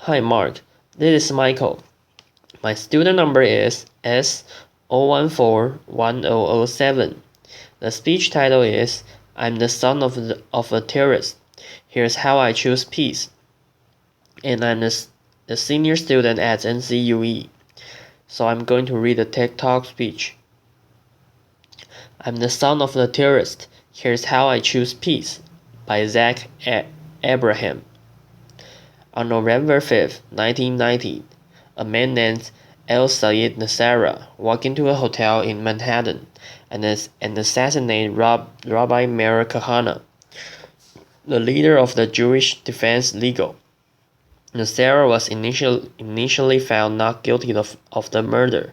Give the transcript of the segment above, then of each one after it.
Hi Mark, this is Michael. My student number is S0141007. The speech title is I'm the son of a terrorist. Here's how I choose peace. And I'm the senior student at NCUE. So I'm going to read the TED Talk speech. I'm the son of a terrorist. Here's how I choose peace by Ebrahim. On November 5, 1990, a man named El Sayed Nasara walked into a hotel in Manhattan and assassinated Rabbi Meir Kahane, the leader of the Jewish Defense League. Nasara was initially found not guilty of the murder,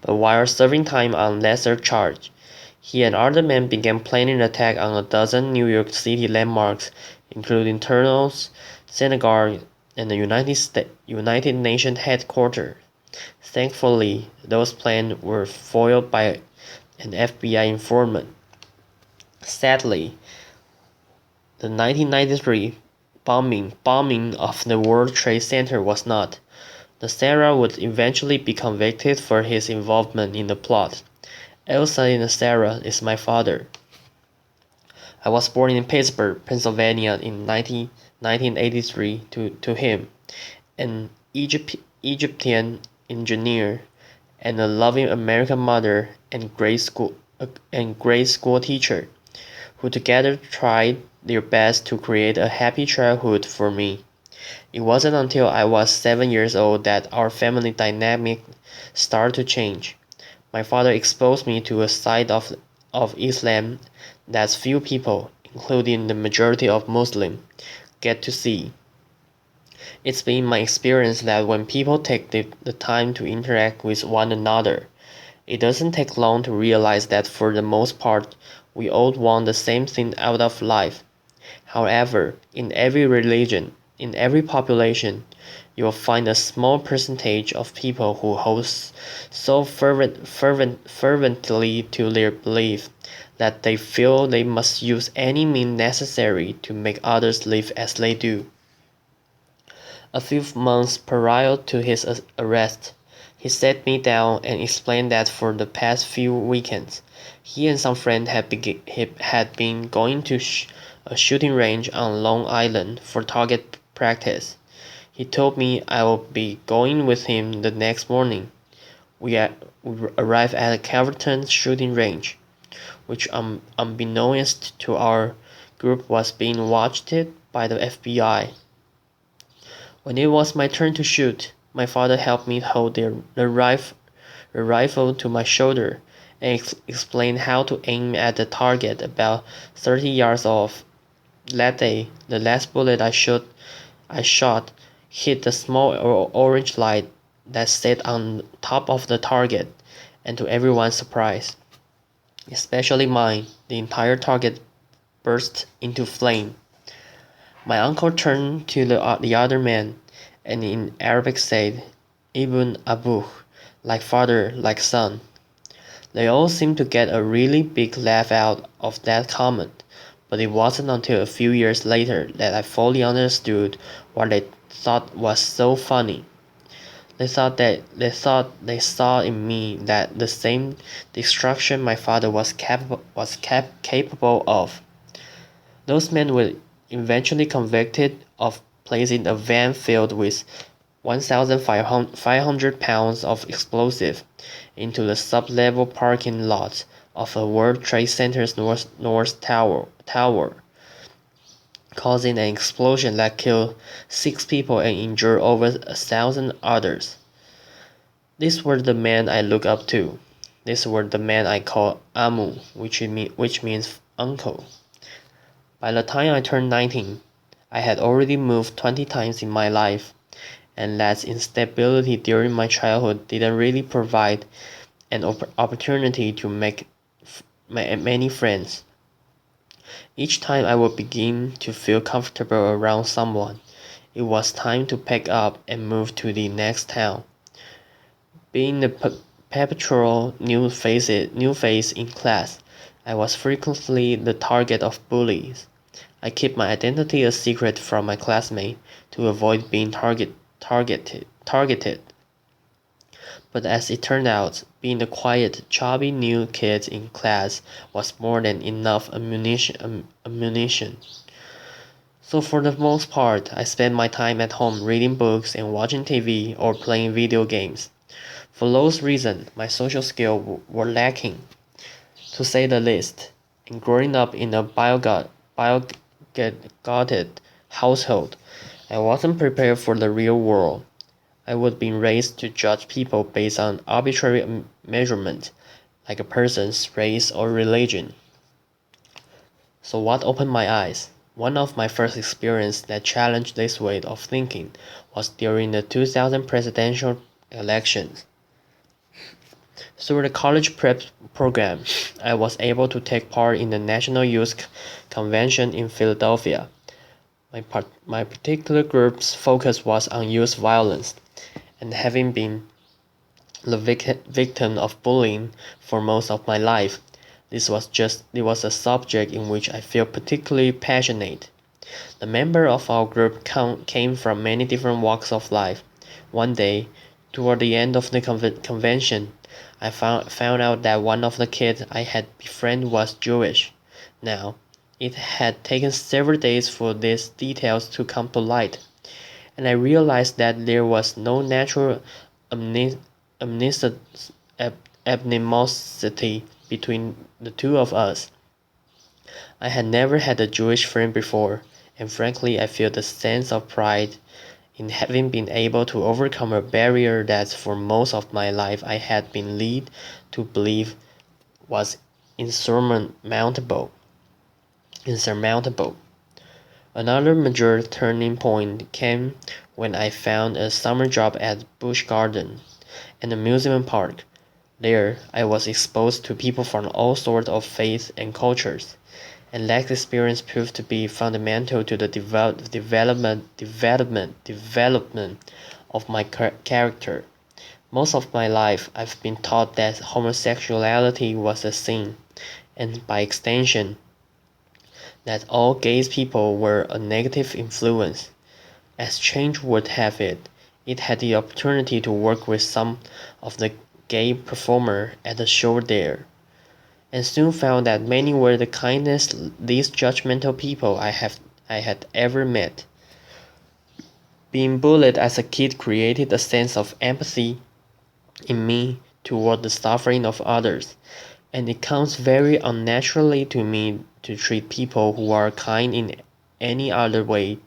but while serving time on lesser charge, he and other men began planning an attack on a dozen New York City landmarks, including tunnels, synagogues, and the United Nations headquarters. Thankfully, those plans were foiled by an FBI informant. Sadly, the 1993 bombing of the World Trade Center was not. Nasara would eventually be convicted for his involvement in the plot. Elsa Nasara is my father. I was born in Pittsburgh, Pennsylvania in 1983 to him, an Egyptian engineer, and a loving American mother and grade school teacher, who together tried their best to create a happy childhood for me. It wasn't until I was 7 years old that our family dynamic started to change. My father exposed me to a side of Islam that few people, including the majority of Muslims, get to see. It's been my experience that when people take the time to interact with one another, it doesn't take long to realize that for the most part, we all want the same thing out of life. However, in every religion, in every population, you will find a small percentage of people who hold so fervently to their belief that they feel they must use any means necessary to make others live as they do. A few months prior to his arrest, he sat me down and explained that for the past few weekends, he and some friends had been going to a shooting range on Long Island for target practice. He told me I would be going with him the next morning. We arrived at a Calverton shooting range, which unbeknownst to our group was being watched by the FBI. When it was my turn to shoot, my father helped me hold the rifle to my shoulder and explained how to aim at the target about 30 yards off. That day, the last bullet I shot hit the small orange light that sat on top of the target, and to everyone's surprise, especially mine, the entire target burst into flame. My uncle turned to the other man, and in Arabic said, Ibn Abu, like father, like son. They all seemed to get a really big laugh out of that comment, but it wasn't until a few years later that I fully understood what they thought was so funny. They saw in me that the same destruction my father was capable of. Those men were eventually convicted of placing a van filled with 1,500 pounds of explosive into the sub-level parking lot of a World Trade Center's North Tower, causing an explosion that killed 6 people and injured over 1,000 others. These were the men I look up to. These were the men I call Amu, which means uncle. By the time I turned 19, I had already moved 20 times in my life, and that instability during my childhood didn't really provide an opportunity to make many friends. Each time I would begin to feel comfortable around someone, it was time to pack up and move to the next town. Being the perpetual new face in class, I was frequently the target of bullies. I kept my identity a secret from my classmates to avoid being targeted targeted. But as it turned out, being the quiet, chubby new kid in class was more than enough ammunition. So for the most part, I spent my time at home reading books and watching TV or playing video games. For those reasons, my social skills were lacking, to say the least. And growing up in a bigoted household, I wasn't prepared for the real world. I would be raised to judge people based on arbitrary measurement, like a person's race or religion. So what opened my eyes? One of my first experiences that challenged this way of thinking was during the 2000 presidential elections. Through the college prep program, I was able to take part in the National Youth Convention in Philadelphia. My particular group's focus was on youth violence, and having been the victim of bullying for most of my life, it was a subject in which I feel particularly passionate. The members of our group came from many different walks of life. One day, toward the end of the convention, I found out that one of the kids I had befriended was Jewish. Now, it had taken several days for these details to come to light, and I realized that there was no natural animosity between the two of us. I had never had a Jewish friend before, and frankly I feel the sense of pride in having been able to overcome a barrier that for most of my life I had been led to believe was insurmountable. Another major turning point came when I found a summer job at Busch Garden, an amusement park. There, I was exposed to people from all sorts of faiths and cultures, and that experience proved to be fundamental to the development of my character. Most of my life, I've been taught that homosexuality was a sin, and by extension, that all gay people were a negative influence. As change would have it, it had the opportunity to work with some of the gay performers at the show there, and soon found that many were the kindest, least judgmental people I had ever met. Being bullied as a kid created a sense of empathy in me toward the suffering of others, and it comes very unnaturally to me to treat people who are kind in any other way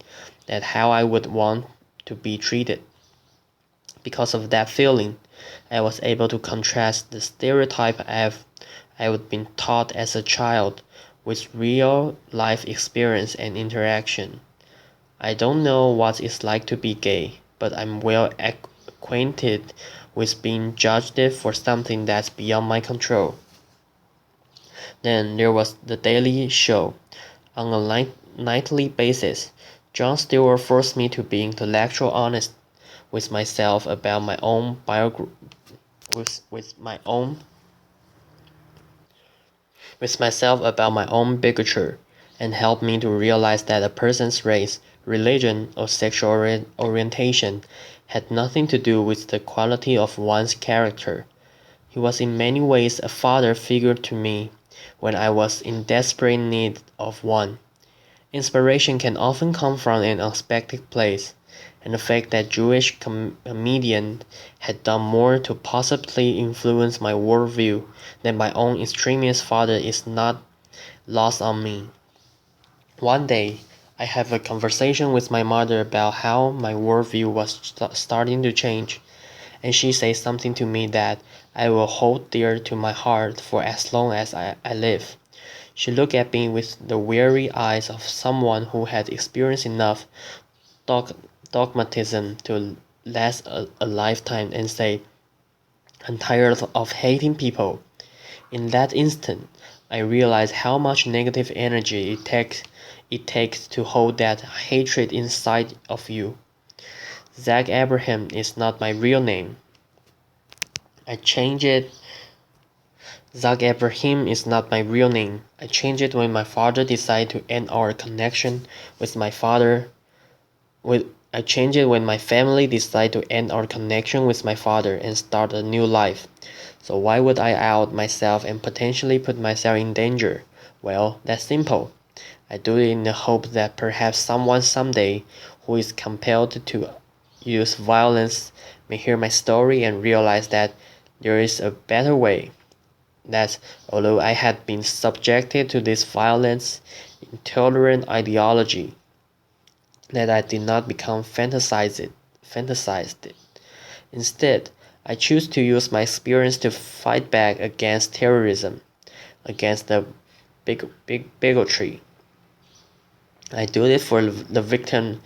than how I would want to be treated. Because of that feeling, I was able to contrast the stereotype I had been taught as a child with real life experience and interaction. I don't know what it's like to be gay, but I'm well acquainted with being judged for something that's beyond my control. Then there was The Daily Show. On a nightly basis, Jon Stewart forced me to be intellectually honest with myself about my own bigotry, and helped me to realize that a person's race, religion, or sexual orientation had nothing to do with the quality of one's character. He was in many ways a father figure to me when I was in desperate need of one. Inspiration can often come from an unexpected place, and the fact that Jewish comedians had done more to possibly influence my worldview than my own extremist father is not lost on me. One day, I had a conversation with my mother about how my worldview was starting to change, and she said something to me that I will hold dear to my heart for as long as I live. She looked at me with the weary eyes of someone who had experienced enough dogmatism to last a lifetime and said, "I'm tired of hating people." In that instant, I realized how much negative energy it takes to hold that hatred inside of you. Zach Abraham is not my real name. I changed it. Zach Ebrahim is not my real name. I changed it when my father decided to end our connection with my father. I changed it when my family decided to end our connection with my father and start a new life. So why would I out myself and potentially put myself in danger? Well, that's simple. I do it in the hope that perhaps someone someday who is compelled to use violence may hear my story and realize that there is a better way. That although I had been subjected to this violence, intolerant ideology, that I did not become fantasized it. Instead, I choose to use my experience to fight back against terrorism, against the bigotry. I do it for the victim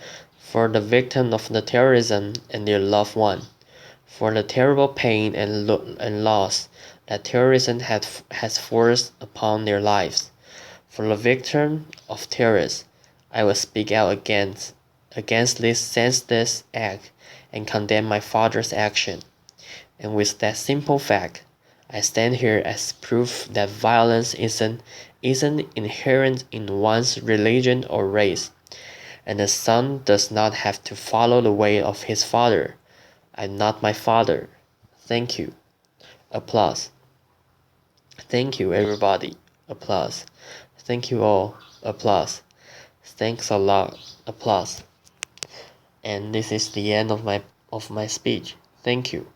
of the terrorism and their loved one, for the terrible pain and loss that terrorism has forced upon their lives. For the victim of terrorists, I will speak out against this senseless act and condemn my father's action. And with that simple fact, I stand here as proof that violence isn't inherent in one's religion or race, and the son does not have to follow the way of his father. I'm not my father. Thank you. Applause. Thank you, everybody. Applause. Thank you all. Applause. Thanks a lot. Applause. And this is the end of my speech. Thank you.